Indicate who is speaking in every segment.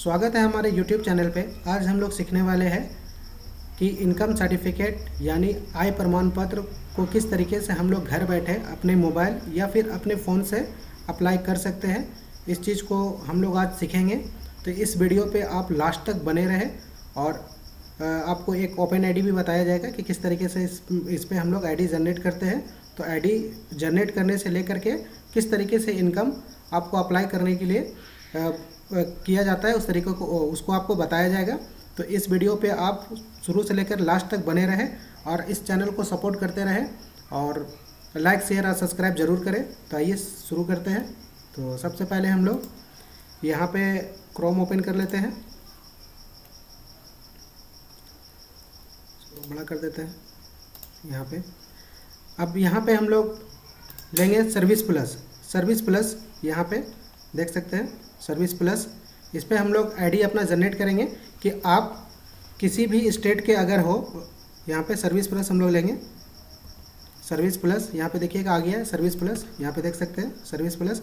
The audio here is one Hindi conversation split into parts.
Speaker 1: स्वागत है हमारे YouTube चैनल पे। आज हम लोग सीखने वाले हैं कि इनकम सर्टिफिकेट यानी आय प्रमाण पत्र को किस तरीके से हम लोग घर बैठे अपने मोबाइल या फिर अपने फ़ोन से अप्लाई कर सकते हैं। इस चीज़ को हम लोग आज सीखेंगे, तो इस वीडियो पे आप लास्ट तक बने रहें और आपको एक ओपन आईडी भी बताया जाएगा कि किस तरीके से इस पे हम लोग आईडी जनरेट करते हैं। तो आईडी जनरेट करने से लेकर के किस तरीके से इनकम आपको अप्लाई करने के लिए किया जाता है, उस तरीके को उसको आपको बताया जाएगा। तो इस वीडियो पे आप शुरू से लेकर लास्ट तक बने रहें और इस चैनल को सपोर्ट करते रहें और लाइक शेयर और सब्सक्राइब ज़रूर करें। तो आइए शुरू करते हैं। तो सबसे पहले हम लोग यहाँ पे क्रोम ओपन कर लेते हैं, बड़ा कर देते हैं यहाँ पे। अब यहाँ पे हम लोग लेंगे सर्विस प्लस यहाँ पे देख सकते हैं सर्विस प्लस। इस पर हम लोग आईडी अपना जनरेट करेंगे कि आप किसी भी स्टेट के अगर हो। यहाँ पे सर्विस प्लस हम लोग लेंगे, सर्विस प्लस यहाँ पे देखिएगा आ गया है सर्विस प्लस, यहाँ पे देख सकते हैं सर्विस प्लस।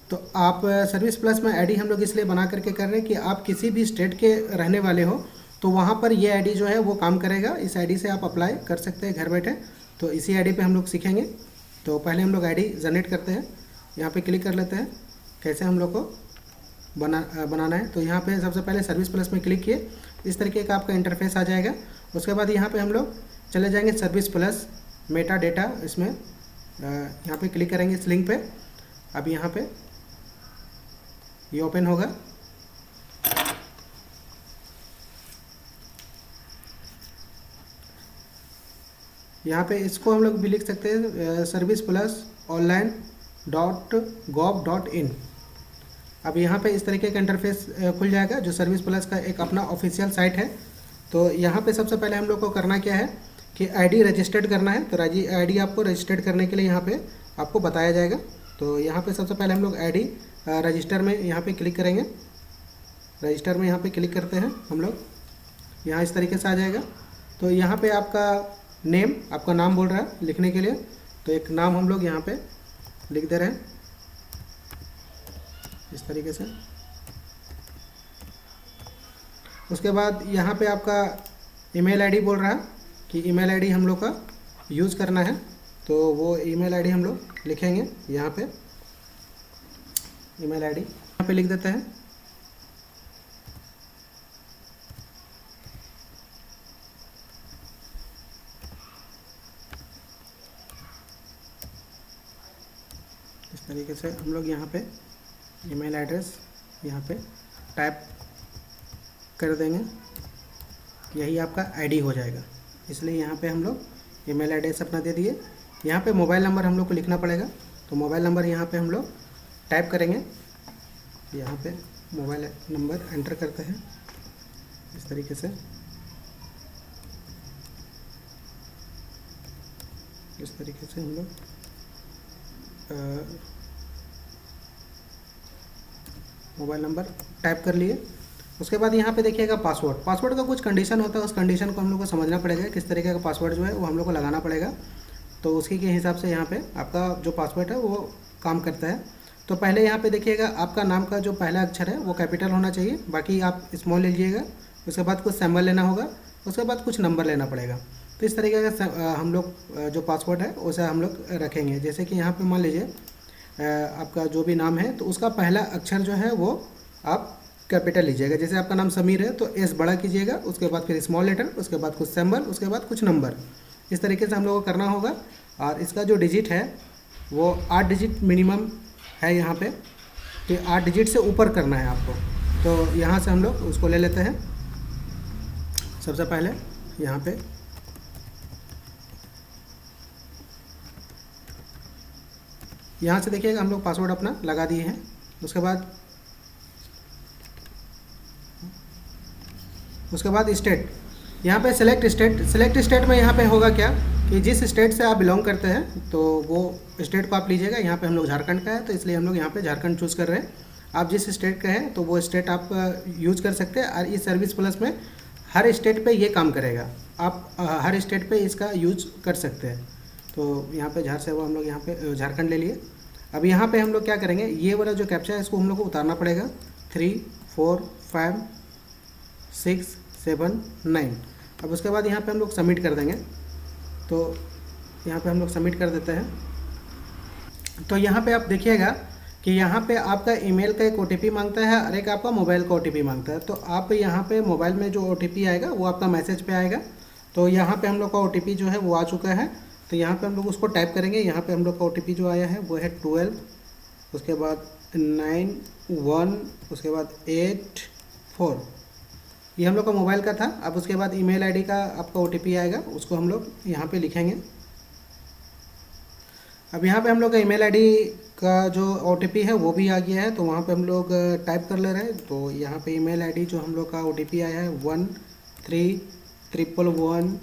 Speaker 1: तो आप सर्विस प्लस में आईडी हम लोग इसलिए बना करके कर रहे हैं कि आप किसी भी स्टेट के रहने वाले हो तो वहाँ पर ये आईडी जो है वो काम करेगा। इस आईडी से आप अप्लाई कर सकते हैं घर बैठे। तो इसी आईडी पे हम लोग सीखेंगे। तो पहले हम लोग आईडी जनरेट करते हैं, यहाँ पे क्लिक कर लेते हैं कैसे हम लोग को बनाना है। तो यहाँ पे सबसे पहले सर्विस प्लस में क्लिक किए, इस तरीके का आपका इंटरफेस आ जाएगा। उसके बाद यहाँ पे हम लोग चले जाएंगे सर्विस प्लस मेटा डेटा, इसमें यहाँ पे क्लिक करेंगे इस लिंक पे। अब यहाँ पे ये ओपन होगा। यहाँ पे इसको हम लोग भी लिख सकते हैं सर्विस प्लस online.gov.in। अब यहाँ पे इस तरीके का इंटरफेस खुल जाएगा जो सर्विस प्लस का एक अपना ऑफिशियल साइट है। तो यहाँ पे सबसे पहले हम लोग को करना क्या है कि आईडी रजिस्टर्ड करना है। तो आईडी आपको रजिस्टर्ड करने के लिए यहाँ पे आपको बताया जाएगा। तो यहाँ पे सबसे पहले हम लोग आईडी रजिस्टर में यहाँ पे क्लिक करेंगे। रजिस्टर में यहाँ पे क्लिक करते हैं हम लोग, यहाँ इस तरीके से आ जाएगा। तो यहाँ पे आपका नेम, आपका नाम बोल रहा है लिखने के लिए, तो एक नाम हम लोग यहाँ पे लिख दे रहे हैं इस तरीके से। उसके बाद यहाँ पे आपका ईमेल आईडी बोल रहा है कि ईमेल आईडी हम लोग का यूज़ करना है। तो वो ईमेल आईडी हम लोग लिखेंगे यहाँ पे, ईमेल आईडी यहाँ पे लिख देते हैं। इस तरीके से हम लोग यहाँ पे ईमेल एड्रेस यहाँ पे टाइप कर देंगे, यही आपका आईडी हो जाएगा। इसलिए यहाँ पे हम लोग ईमेल एड्रेस अपना दे दिए। यहाँ पे मोबाइल नंबर हम लोग को लिखना पड़ेगा। तो मोबाइल नंबर यहाँ पे हम लोग टाइप करेंगे, यहाँ पे मोबाइल नंबर एंटर करते हैं इस तरीके से। इस तरीके से हम लोग मोबाइल नंबर टाइप कर लिए। उसके बाद यहाँ पे देखिएगा पासवर्ड का कुछ कंडीशन होता है, उस कंडीशन को हम लोग को समझना पड़ेगा किस तरीके का पासवर्ड जो है वो हम लोग को लगाना पड़ेगा। तो उसके के हिसाब से यहाँ पे आपका जो पासवर्ड है वो काम करता है। तो पहले यहाँ पे देखिएगा आपका नाम का जो पहला अक्षर है वो कैपिटल होना चाहिए, बाकी आप स्मॉल ले लीजिएगा। उसके बाद कुछ सिंबल लेना होगा, उसके बाद कुछ नंबर लेना पड़ेगा। तो इस तरीके का हम लोग जो पासवर्ड है उसे हम लोग रखेंगे। जैसे कि यहाँ पे मान लीजिए आपका जो भी नाम है तो उसका पहला अक्षर जो है वो आप कैपिटल लीजिएगा। जैसे आपका नाम समीर है तो एस बड़ा कीजिएगा, उसके बाद फिर स्मॉल लेटर, उसके बाद कुछ सिंबल, उसके बाद कुछ नंबर। इस तरीके से हम लोगों को करना होगा। और इसका जो डिजिट है वो 8 डिजिट मिनिमम है यहाँ पे, तो 8 डिजिट से ऊपर करना है आपको। तो यहाँ से हम लोग उसको ले लेते हैं। सबसे पहले यहाँ पे यहाँ से देखिएगा हम लोग पासवर्ड अपना लगा दिए हैं। उसके बाद स्टेट, यहाँ पे सेलेक्ट स्टेट में यहाँ पे होगा क्या कि जिस स्टेट से आप बिलोंग करते हैं तो वो स्टेट को आप लीजिएगा। यहाँ पे हम लोग झारखंड का है तो इसलिए हम लोग यहाँ पे झारखंड चूज़ कर रहे हैं। आप जिस स्टेट का है तो वो स्टेट आप यूज़ कर सकते हैं। और इस सर्विस प्लस में हर स्टेट पे ये काम करेगा, आप हर स्टेट पे इसका यूज कर सकते हैं। तो यहाँ पे वो हम लोग यहाँ पे झारखंड ले लिए। अब यहाँ पे हम लोग क्या करेंगे, ये वाला जो कैप्चा है इसको हम लोग को उतारना पड़ेगा 3 4567 अब उसके बाद यहाँ पे हम लोग सबमिट कर देंगे। तो यहाँ पे हम लोग सबमिट कर देते हैं। तो यहाँ पे आप देखिएगा कि यहाँ पे आपका ईमेल का एक ओटीपी मांगता है और एक आपका मोबाइल का ओटीपी मांगता है। तो आप यहाँ पे मोबाइल में जो ओटीपी आएगा वो आपका मैसेज पे आएगा। तो यहाँ पे हम लोग का ओटीपी जो है वो आ चुका है। तो यहाँ पे हम लोग उसको टाइप करेंगे। यहाँ पे हम लोग का ओटीपी जो आया है वो है 12, उसके बाद 91, उसके बाद 84। ये हम लोग का मोबाइल का था। अब उसके बाद ईमेल आईडी का आपका ओटीपी आएगा, उसको हम लोग यहाँ पे लिखेंगे। अब यहाँ पे हम लोग का ईमेल आईडी का जो ओटीपी है वो भी आ गया है। तो वहाँ पे हम लोग टाइप कर ले रहे हैं। तो यहाँ पे ईमेल आईडी जो हम लोग का ओटीपी आया है 1311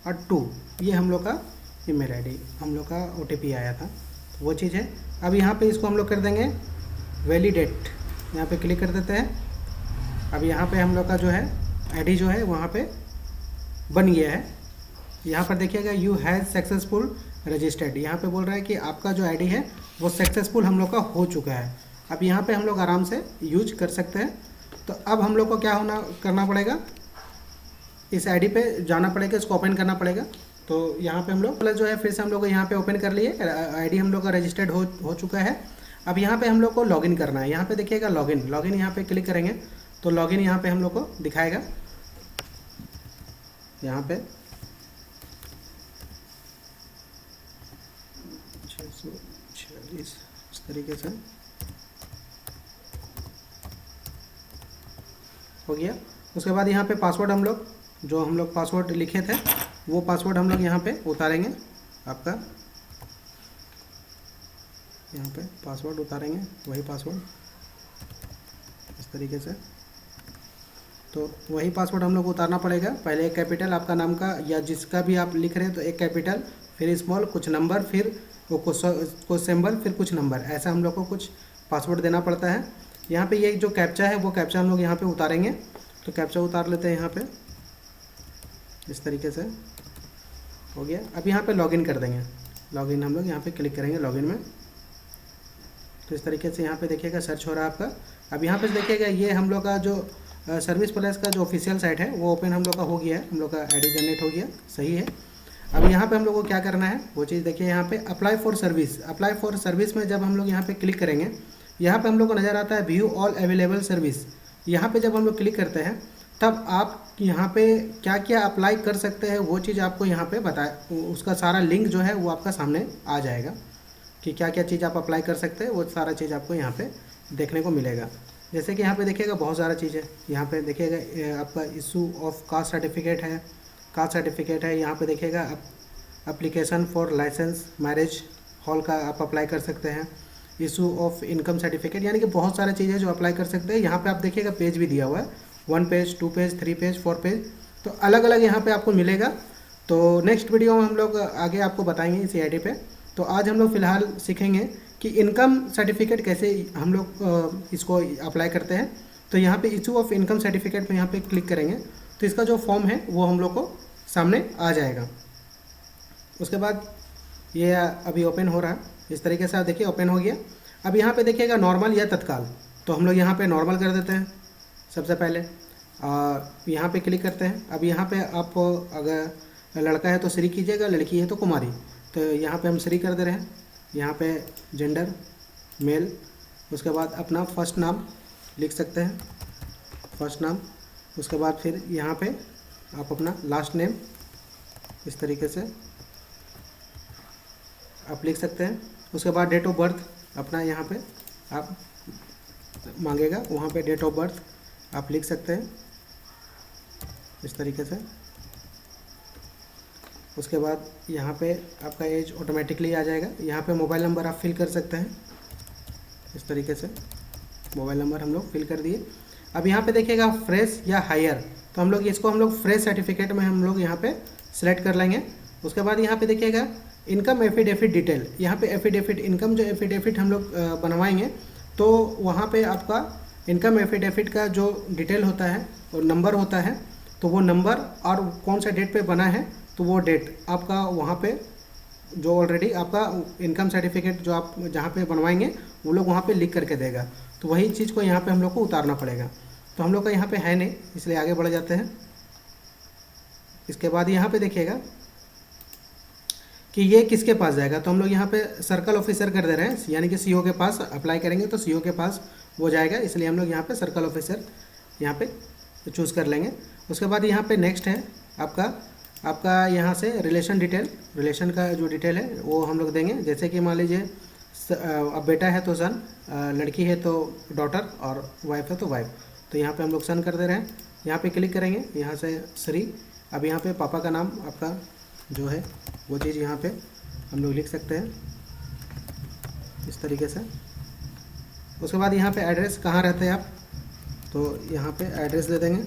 Speaker 1: और 2, ये हम लोग का ईमेल आईडी हम लोग का ओटीपी आया था। तो वो चीज़ है। अब यहाँ पे इसको हम लोग कर देंगे वैलिडेट, यहाँ पे क्लिक कर देते हैं। अब यहाँ पे हम लोग का जो है आईडी जो है वहाँ पे बन गया है। यहाँ पर देखिएगा यू हैज़ सक्सेसफुल रजिस्टर्ड, यहाँ पे बोल रहा है कि आपका जो आईडी है वो सक्सेसफुल हम लोग का हो चुका है। अब यहाँ पे हम लोग आराम से यूज कर सकते हैं। तो अब हम लोग को क्या करना पड़ेगा, इस आईडी पे जाना पड़ेगा, इसको ओपन करना पड़ेगा। तो यहाँ पे हम लोग जो है फिर से हम लोग यहाँ पे ओपन कर लिए, आईडी हम लोग का रजिस्टर्ड हो चुका है। अब यहाँ पे हम लोग को लॉगिन करना है। यहाँ पे देखिएगा लॉगिन यहाँ पे क्लिक करेंगे तो लॉगिन यहाँ पे हम लोग को दिखाएगा। यहाँ पे 646 इस तरीके से हो गया। उसके बाद यहाँ पे पासवर्ड हम लोग पासवर्ड लिखे थे वो पासवर्ड हम लोग यहाँ पे उतारेंगे। आपका यहाँ पे पासवर्ड उतारेंगे, वही पासवर्ड इस तरीके से। तो वही पासवर्ड हम लोग उतारना पड़ेगा। पहले एक कैपिटल आपका नाम का या जिसका भी आप लिख रहे हैं तो एक कैपिटल, फिर स्मॉल, कुछ नंबर, फिर वो कुछ सिंबल, फिर कुछ नंबर, ऐसा हम लोग को कुछ पासवर्ड देना पड़ता है। यहाँ पे ये जो कैप्चा है वो कैप्चा हम लोग यहाँ पे उतारेंगे। तो कैप्चा उतार लेते हैं यहाँ पे इस तरीके से हो गया। अब यहाँ पे लॉगिन कर देंगे। लॉगिन हम लोग यहाँ पे क्लिक करेंगे लॉगिन में। तो इस तरीके से यहाँ पे देखिएगा सर्च हो रहा है आपका। अब यहाँ पे देखिएगा ये हम लोग का जो सर्विस प्लस का जो ऑफिशियल साइट है वो ओपन हम लोग का हो गया है। हम लोग का आईडी जनरेट हो गया, सही है। अब यहाँ पे हम लोग को क्या करना है वो चीज़ देखिए। यहाँ पे अप्लाई फॉर सर्विस में जब हम लोग यहाँ पे क्लिक करेंगे, यहाँ पे हम लोग को नज़र आता है व्यू ऑल अवेलेबल सर्विस। यहाँ पे जब हम लोग क्लिक करते हैं तब आप यहाँ पे क्या क्या अप्लाई कर सकते हैं वो चीज़ आपको यहाँ पे उसका सारा लिंक जो है वो आपका सामने आ जाएगा कि क्या क्या चीज़ आप अप्लाई कर सकते हैं। वो सारा चीज़ आपको यहाँ पे देखने को मिलेगा। जैसे कि यहाँ पे देखिएगा बहुत सारा चीज़ है। यहाँ पे देखिएगा आपका इशू ऑफ कास्ट सर्टिफिकेट है। यहाँ पे देखिएगा application for licence marriage hall का आप अप्लाई कर सकते हैं। इशू ऑफ इनकम सर्टिफिकेट, यानी कि बहुत सारा चीज़ है जो अप्लाई कर सकते हैं। यहाँ पे आप देखिएगा पेज भी दिया हुआ है, 1 पेज, 2 पेज, 3 पेज, 4 पेज, तो अलग अलग यहाँ पे आपको मिलेगा। तो नेक्स्ट वीडियो में हम लोग आगे आपको बताएंगे इसी आईडी पे। तो आज हम लोग फ़िलहाल सीखेंगे कि इनकम सर्टिफिकेट कैसे हम लोग इसको अप्लाई करते हैं। तो यहाँ पे इशू ऑफ इनकम सर्टिफिकेट में यहाँ पे क्लिक करेंगे तो इसका जो फॉर्म है वो हम लोग को सामने आ जाएगा। उसके बाद ये अभी ओपन हो रहा है इस तरीके से। आप देखिए ओपन हो गया। अब यहाँ पे देखिएगा नॉर्मल या तत्काल, तो हम लोग यहाँ पे नॉर्मल कर देते हैं सबसे पहले। यहाँ पे क्लिक करते हैं। अब यहाँ पे आप अगर लड़का है तो श्री कीजिएगा, लड़की है तो कुमारी। तो यहाँ पे हम श्री कर दे रहे हैं। यहाँ पे जेंडर मेल, उसके बाद अपना फर्स्ट नाम लिख सकते हैं, फर्स्ट नाम। उसके बाद फिर यहाँ पे आप अपना लास्ट नेम इस तरीके से आप लिख सकते हैं। उसके बाद डेट ऑफ बर्थ अपना यहाँ पे आप मांगेगा, वहाँ पे डेट ऑफ बर्थ आप लिख सकते हैं इस तरीके से। उसके बाद यहाँ पे आपका एज ऑटोमेटिकली आ जाएगा। यहाँ पे मोबाइल नंबर आप फिल कर सकते हैं इस तरीके से। मोबाइल नंबर हम लोग फिल कर दिए। अब यहाँ पे देखिएगा फ्रेश या हायर, तो हम लोग इसको फ्रेश सर्टिफिकेट में हम लोग यहाँ पे सिलेक्ट कर लेंगे। उसके बाद यहाँ पे देखिएगा इनकम एफिडेविट डिटेल, यहाँ पे एफिडेविट इनकम जो एफिडेविट हम लोग बनवाएंगे तो वहाँ पे आपका इनकम एफिडेविट का जो डिटेल होता है और नंबर होता है, तो वो नंबर और कौन सा डेट पे बना है तो वो डेट आपका वहाँ पे जो ऑलरेडी आपका इनकम सर्टिफिकेट जो आप जहाँ पे बनवाएंगे वो लोग वहाँ पे लिख करके देगा। तो वही चीज़ को यहाँ पे हम लोग को उतारना पड़ेगा। तो हम लोग का यहाँ पे है नहीं, इसलिए आगे बढ़ जाते हैं। इसके बाद यहाँ पे देखिएगा कि ये किसके पास जाएगा, तो हम लोग यहाँ पे सर्कल ऑफिसर कर दे रहे हैं, यानी कि सीओ के पास अप्लाई करेंगे तो सीओ के पास वो जाएगा, इसलिए हम लोग यहाँ पे सर्कल ऑफिसर यहाँ पे चूज़ कर लेंगे। उसके बाद यहाँ पे नेक्स्ट है आपका यहाँ से रिलेशन डिटेल, रिलेशन का जो डिटेल है वो हम लोग देंगे। जैसे कि मान लीजिए अब बेटा है तो सन, लड़की है तो डॉटर और वाइफ है तो वाइफ, तो यहाँ पे हम लोग सन कर दे रहे हैं। यहाँ पे क्लिक करेंगे, यहाँ से श्री। अब यहाँ पे पापा का नाम आपका जो है वो चीज़ यहाँ पे हम लोग लिख सकते हैं इस तरीके से। उसके बाद यहाँ पे एड्रेस, कहाँ रहते हैं आप, तो यहाँ पे एड्रेस दे देंगे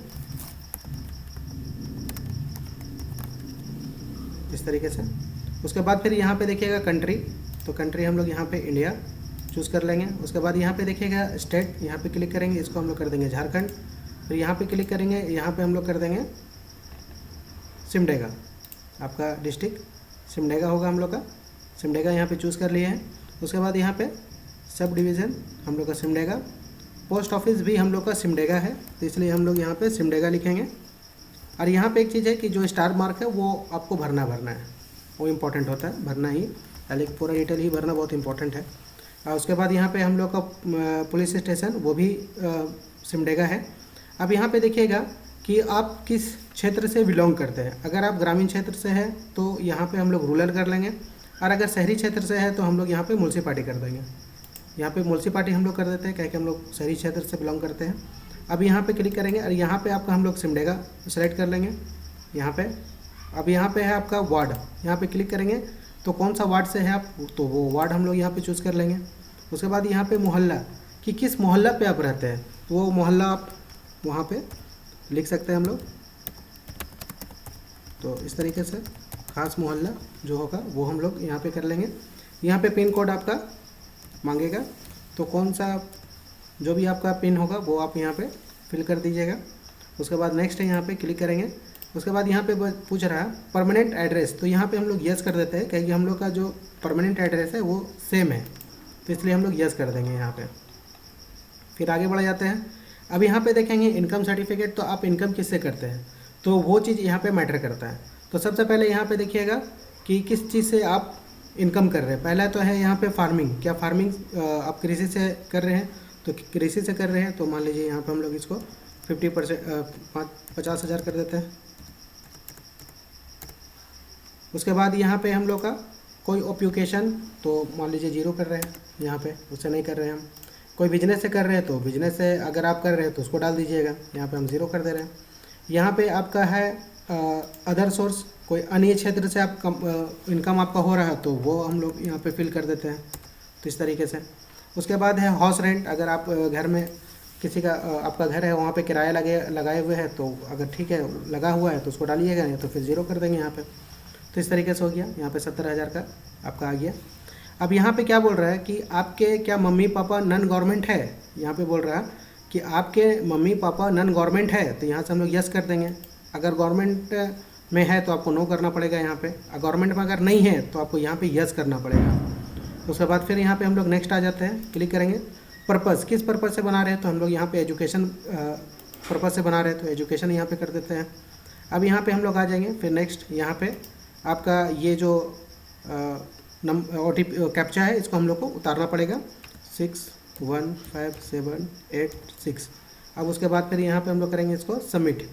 Speaker 1: इस तरीके से। उसके बाद फिर यहाँ पे देखिएगा कंट्री, तो कंट्री हम लोग यहाँ पे इंडिया चूज़ कर लेंगे। उसके बाद यहाँ पे देखिएगा स्टेट, यहाँ पे क्लिक करेंगे, इसको हम लोग कर देंगे झारखंड। फिर यहाँ पे क्लिक करेंगे, यहाँ पे हम लोग कर देंगे सिमडेगा, आपका डिस्ट्रिक्ट सिमडेगा होगा हम लोग का, सिमडेगा यहाँ पे चूज़ कर लिए हैं। उसके बाद यहाँ पे सब डिवीज़न हम लोग का सिमडेगा, पोस्ट ऑफिस भी हम लोग का सिमडेगा है, तो इसलिए हम लोग यहाँ पे सिमडेगा लिखेंगे। और यहाँ पे एक चीज़ है कि जो स्टार मार्क है वो आपको भरना है, वो इम्पोर्टेंट होता है, भरना ही, पहले पूरा डिटेल ही भरना बहुत इंपॉर्टेंट है। और उसके बाद यहाँ पे हम लोग का पुलिस स्टेशन वो भी सिमडेगा है। अब यहाँ पे देखिएगा कि आप किस क्षेत्र से बिलोंग करते हैं। अगर आप ग्रामीण क्षेत्र से हैं तो यहाँ पे हम लोग रूरल कर लेंगे, और अगर शहरी क्षेत्र से है तो हम लोग यहाँ पे म्युनिसिपालिटी कर देंगे। यहाँ पे म्युनिसिपालिटी हम लोग कर देते हैं, क्या कि हम लोग शहरी क्षेत्र से बिलोंग करते हैं। अब यहाँ पे क्लिक करेंगे और यहाँ पे आपका हम लोग सिमडेगा सेलेक्ट कर लेंगे यहाँ पे। अब यहाँ पे है आपका वार्ड, यहाँ पे क्लिक करेंगे तो कौन सा वार्ड से है आप, तो वो वार्ड हम लोग यहाँ पे चूज़ कर लेंगे। उसके बाद यहाँ पे मोहल्ला, कि किस मोहल्ला पे आप रहते हैं, तो वो मोहल्ला आप वहाँ पे लिख सकते हैं हम लोग। तो इस तरीके से खास मोहल्ला जो होगा वो हम लोग यहाँ पे कर लेंगे। यहाँ पे पिन कोड आपका मांगेगा, तो कौन सा जो भी आपका पिन होगा वो आप यहाँ पे फिल कर दीजिएगा। उसके बाद नेक्स्ट है, यहाँ पे क्लिक करेंगे। उसके बाद यहाँ पे पूछ रहा है परमानेंट एड्रेस, तो यहाँ पे हम लोग यस कर देते हैं, क्योंकि हम लोग का जो परमानेंट एड्रेस है वो सेम है, तो इसलिए हम लोग यस कर देंगे यहाँ पे। फिर आगे बढ़ जाते हैं। अब यहाँ पे देखेंगे इनकम सर्टिफिकेट, तो आप इनकम किससे करते हैं, तो वो चीज़ यहाँ पे मैटर करता है। तो सबसे पहले यहाँ पे देखिएगा कि किस चीज़ से आप इनकम कर रहे हैं। पहला तो है यहाँ पे फार्मिंग, क्या फार्मिंग आप कृषि से कर रहे हैं, तो कृषि से कर रहे हैं तो मान लीजिए यहाँ पे हम लोग इसको 50% 50,000 कर देते हैं। उसके बाद यहाँ पे हम लोग का कोई ऑक्यूपेशन, तो मान लीजिए 0 कर रहे हैं, यहाँ पे उससे नहीं कर रहे हैं हम। कोई बिजनेस से कर रहे हैं तो बिजनेस से अगर आप कर रहे हैं तो उसको डाल दीजिएगा, यहाँ पे हम 0 कर दे रहे हैं। यहाँ पे आपका है अदर सोर्स, कोई अन्य क्षेत्र से आप इनकम आपका हो रहा है तो वो हम लोग यहाँ पे फिल कर देते हैं, तो इस तरीके से। उसके बाद है हाउस रेंट, अगर आप घर में किसी का आपका घर है वहाँ पे किराया लगाए हुए हैं तो अगर ठीक है लगा हुआ है तो उसको डालिएगा, नहीं तो फिर 0 कर देंगे यहाँ पे। तो इस तरीके से हो गया, यहाँ पे 70,000 का आपका आ गया। अब यहाँ पे क्या बोल रहा है कि आपके क्या मम्मी पापा नॉन गवर्नमेंट है, यहाँ पे बोल रहा है कि आपके मम्मी पापा नॉन गवर्नमेंट है, तो यहाँ से हम लोग यस कर देंगे। अगर गवर्नमेंट में है तो आपको नो करना पड़ेगा यहाँ पे, गवर्नमेंट में अगर नहीं है तो आपको यहाँ पे यस करना पड़ेगा। उसके बाद फिर यहाँ पे हम लोग नेक्स्ट आ जाते हैं, क्लिक करेंगे। पर्पज़, किस पर्पज़ से बना रहे हैं, तो हम लोग यहाँ पे एजुकेशन पर्पज़ से बना रहे हैं तो एजुकेशन यहाँ पे कर देते हैं। अब यहाँ पे हम लोग आ जाएंगे, फिर नेक्स्ट यहाँ पे आपका ये जो OTP कैप्चा है इसको हम लोग को उतारना पड़ेगा, 615786। अब उसके बाद फिर यहाँ पे हम लोग करेंगे इसको सबमिट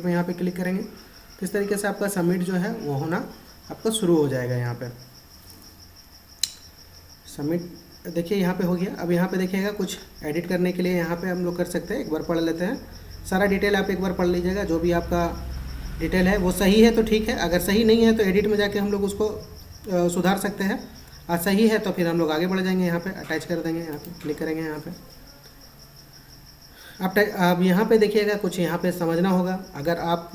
Speaker 1: में यहाँ पे क्लिक करेंगे। तो इस तरीके से आपका सबमिट जो है वो होना आपका शुरू हो जाएगा। यहाँ पे सबमिट देखिए यहाँ पे हो गया। अब यहाँ पे देखिएगा कुछ एडिट करने के लिए यहाँ पे हम लोग कर सकते हैं, एक बार पढ़ लेते हैं। सारा डिटेल आप एक बार पढ़ लीजिएगा, जो भी आपका डिटेल है वो सही है तो ठीक है, अगर सही नहीं है तो एडिट में जाके हम लोग उसको सुधार सकते हैं, और सही है तो फिर हम लोग आगे बढ़ जाएंगे। यहाँ पे अटैच कर देंगे, यहाँ पे क्लिक करेंगे। यहाँ पे अब यहाँ पे देखिएगा कुछ यहाँ पे समझना होगा। अगर आप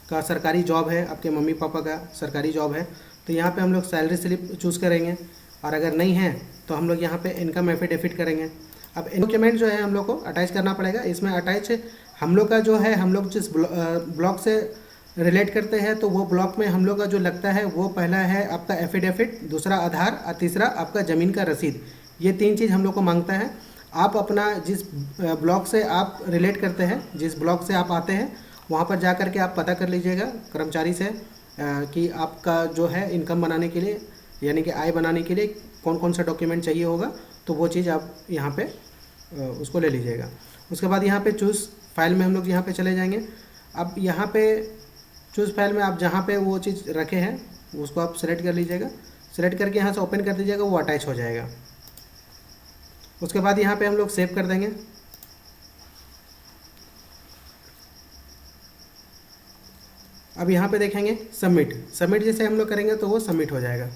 Speaker 1: का सरकारी जॉब है, आपके मम्मी पापा का सरकारी जॉब है, तो यहाँ पे हम लोग सैलरी स्लिप चूज़ करेंगे, और अगर नहीं है तो हम लोग यहाँ पे इनकम एफिडेविट करेंगे। अब डॉक्यूमेंट जो है हम लोग को अटैच करना पड़ेगा। इसमें अटैच हम लोग का जो है, हम लोग जिस ब्लॉक से रिलेट करते हैं तो वो ब्लॉक में हम लोग का जो लगता है वो पहला है आपका एफिडेविट, दूसरा आधार और तीसरा आपका ज़मीन का रसीद। ये 3 चीज़ हम लोग को मांगता है। आप अपना जिस ब्लॉक से आप रिलेट करते हैं, जिस ब्लॉक से आप आते हैं, वहाँ पर जा कर के आप पता कर लीजिएगा कर्मचारी से कि आपका जो है इनकम बनाने के लिए, यानी कि आय बनाने के लिए कौन कौन सा डॉक्यूमेंट चाहिए होगा, तो वो चीज़ आप यहाँ पे उसको ले लीजिएगा। उसके बाद यहाँ पे चूज़ फाइल में हम लोग यहाँ पे चले जाएंगे। अब यहाँ पे चूज़ फाइल में आप जहाँ पे वो चीज़ रखे हैं उसको आप सेलेक्ट कर लीजिएगा। सेलेक्ट करके यहाँ से ओपन कर दीजिएगा, वो अटैच हो जाएगा। उसके बाद यहाँ पे हम लोग सेव कर देंगे। अब यहाँ पे देखेंगे सबमिट। सबमिट जैसे हम लोग करेंगे तो वो सबमिट हो जाएगा।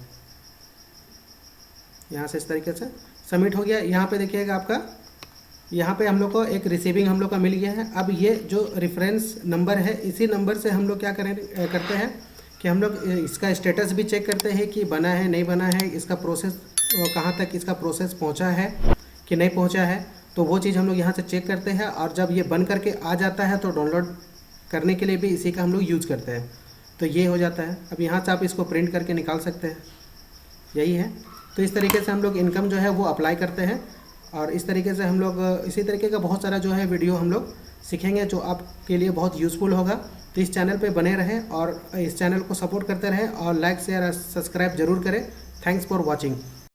Speaker 1: यहाँ से इस तरीके से सबमिट हो गया। यहाँ पे देखिएगा आपका, यहाँ पे हम लोग को एक रिसीविंग हम लोग का मिल गया है। अब ये जो रेफरेंस नंबर है, इसी नंबर से हम लोग क्या करते हैं कि हम लोग इसका स्टेटस भी चेक करते हैं कि बना है नहीं बना है, इसका प्रोसेस कहाँ तक इसका प्रोसेस पहुँचा है कि नहीं पहुँचा है, तो वो चीज़ हम लोग यहाँ से चेक करते हैं। और जब ये बन करके आ जाता है तो डाउनलोड करने के लिए भी इसी का हम लोग यूज़ करते हैं। तो ये हो जाता है। अब यहाँ से आप इसको प्रिंट करके निकाल सकते हैं, यही है। तो इस तरीके से हम लोग इनकम जो है वो अप्लाई करते हैं। और इस तरीके से हम लोग इसी तरीके का बहुत सारा जो है वीडियो हम लोग सीखेंगे जो आपके लिए बहुत यूज़फुल होगा। तो इस चैनल पे बने रहें और इस चैनल को सपोर्ट करते रहें और लाइक शेयर और सब्सक्राइब ज़रूर करें। Thanks for watching.